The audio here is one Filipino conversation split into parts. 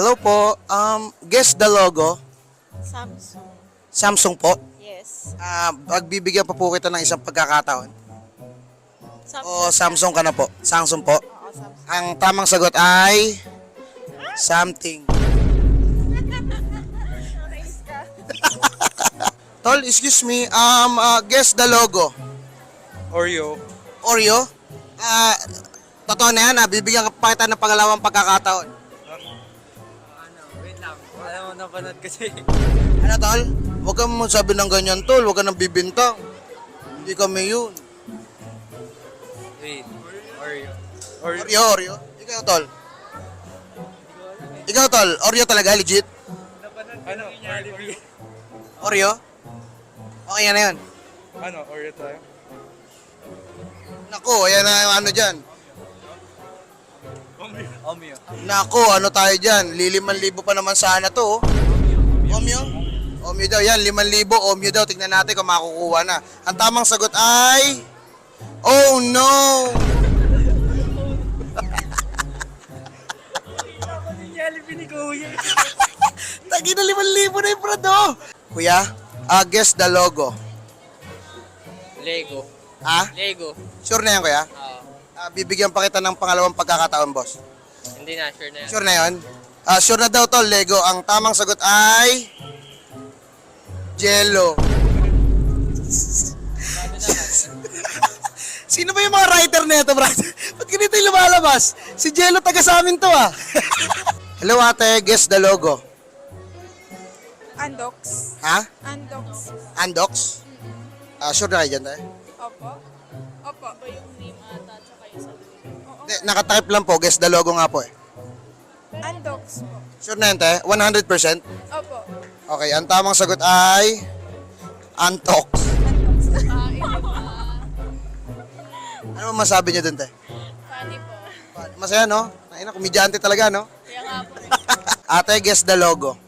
Hello po. Guess the logo. Samsung. Samsung po. Yes. Pagbibigyan pa po kita ng isang pagkakataon. O Samsung. Samsung ka na po. Samsung po. Oo, Samsung. Ang tamang sagot ay something. Nice ka. Tol, excuse me. Guess the logo. Oreo. Oreo. Totoo na yan. Bibigyan pa kita ng pangalawang pagkakataon. Wait lang. Alam mo, napanood kasi. Ano tol? Huwag kang magsabi ng ganyan tol. Huwag kang nang bibintang. Hindi kami yun. Wait. Oreo. Oreo. Ikaw tol. Ikaw tol. Oreo talaga, legit. Ano? Oreo. Oreo? Okay yan na yan. Ano? Oreo tayo? Naku, ayan na yung ano dyan. Omeo. Naku, ano tayo dyan? Li5,000 pa naman sana to. Omyo? Omyo daw, yan, 5,000. Omyo daw, tignan natin kung makukuha na. Ang tamang sagot ay... Oh no! Jollibee ni Kuya. Tagi na 5,000 na yung prado. Kuya, guess the logo. Lego. Ha? Lego. Sure na yan, kuya? Oo. Bibigyan pa kita ng pangalawang pagkakataon, boss. Hindi na, sure na yan. Sure na yun? Sure na daw to, Lego. Ang tamang sagot ay... Jello. Sino ba yung mga writer nito, brother? Ba't ganito yung lumalabas? Si Jello taga sa amin to, ah. Hello, ate. Guess the logo. Andox. Ha? Andox. Andox? Sure na kayo dyan, tayo? Opo. Opo. Ba yung name ata tsaka yung sabi? Hindi, nakatype lang po. Guess the logo nga po, eh. Andox po. Sure na yun, tayo? 100%? Opo. Okay, ang tamang sagot ay... Antox. Ano ba masabi niyo dun, te? Funny po. Masaya, no? Ay na, komedyante talaga, no? Kaya nga po. Ate, guess the logo.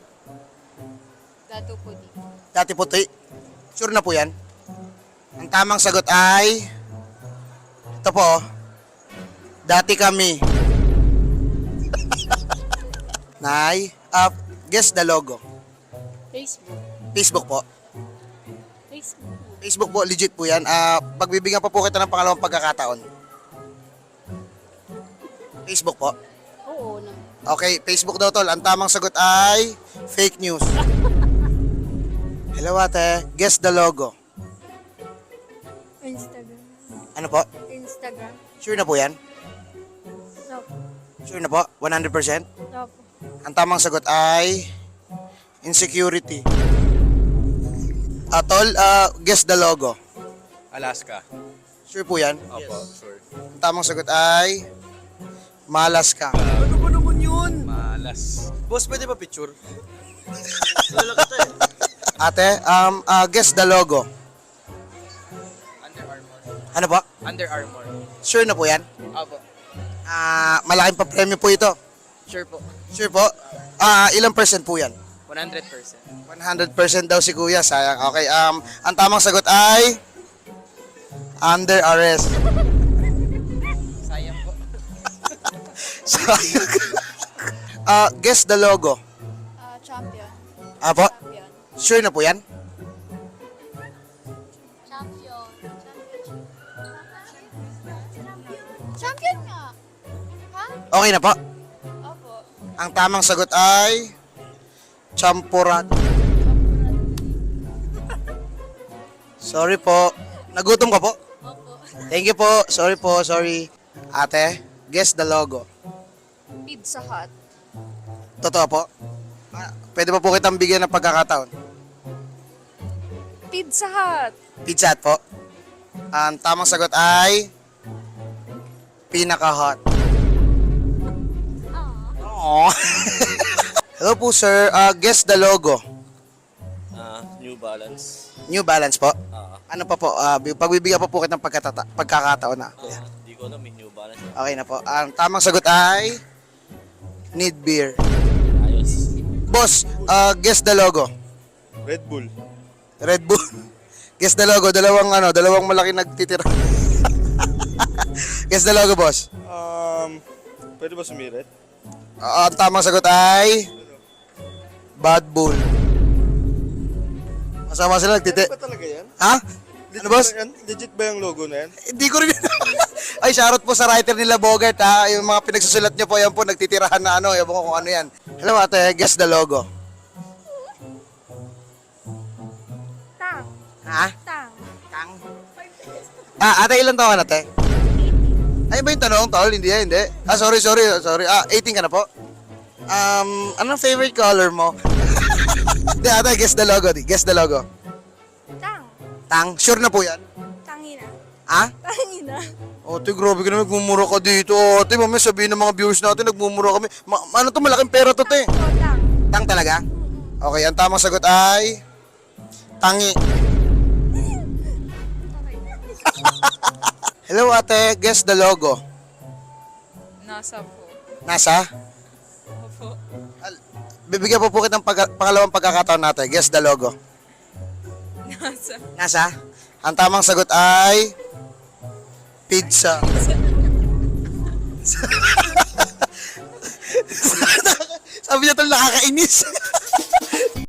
Dato po dito. Dati puti. Sure na po yan. Ang tamang sagot ay... Ito po, oh. Dati kami. Nay, guess the logo. Facebook. Facebook po. Facebook. Facebook po, legit po yan. Pagbibigyan pa po kita ng pangalawang pagkakataon. Facebook po. Oo naman. Okay, Facebook daw tol. Ang tamang sagot ay fake news. Hello ate, guess the logo. Instagram. Ano po? Instagram. Sure na po yan? Opo. Sure na po? 100%? Opo. Ang tamang sagot ay insecurity. Tol, guess the logo. Alaska. Sure po yan? Opo, sure. Ang tamang sagot ay malas ka. Ano ba naman yun? Malas. Boss, pwede ba picture? Lalaki to eh. Ate, guess the logo. Under Armour. Ano po? Under Armour. Sure na po yan? Opo. Malaking pa-premyo po ito. Sure po. Sure po? Ilang percent po yan? 100%. 100% daw si kuya, sayang. Okay, ang tamang sagot ay under arrest. Sayang po. Sayang. Guess the logo. Champion. Apo? Champion. Sure na po yan? Champion. Champion nga. Ha? Okay na po. Opo. Ang tamang sagot ay champurat. Sorry po. Nagutom ka po? Opo. Thank you po. Sorry po, sorry. Ate, guess the logo. Pizza Hut. Totoo po? Pwede pa po kitang bigyan ng pagkakataon? Pizza Hut. Pizza Hut po. Ang tamang sagot ay pinaka-hot. Aww. Hello po sir, guess the logo. New Balance. New Balance po. Ah, Ano pa po? Pagbibigyan pa po kitang pagkakataon na. Kuya. Hindi ko alam, may New Balance. Okay na po. Ang tamang sagot ay need beer. Ayos. Boss, guess the logo. Red Bull. Red Bull. Guess the logo. Dalawang malaki nagtitira. Guess the logo, boss. Pwede ba sumirit? Ang tamang sagot ay... Bad Bull. Masama sila nagtiti... Ba talaga yan? Ha? Ano boss? Legit ba yung logo na yan? Hindi ko rin... Ay, shoutout po sa writer nila Bogart ha. Yung mga pinagsusulat niyo po, yan po, nagtitirahan na ano. Ewan ko kung ano yan. Hello ate, guess the logo. Tang. Ha? Tang. Tang. Ate, ilan taon ka na, ate? Ay, ba yung tanong, tol? Hindi, hindi. Sorry. 18 ka na po? Anong favorite color mo? Hindi, ate, guess the logo. Guess the logo. Tang. Tang? Sure na po yan? Tangina. Ha? Tangina. Ate, grabe ka naman, nagmumura ka dito. Ate, mamaya sabihin ng mga viewers natin, nagmumura kami. Ano to, malaking pera to, te. So, tang. Tang talaga? Okay, ang tamang sagot ay... Tangi. Hello, ate. Guess the logo. Nasa po. Nasa? Opo. Bibigyan po kitang pangalawang pagkakataon natin. Guess the logo. Nasa. Nasa? Ang tamang sagot ay... Pizza. Sabi niya tol, nakakainis.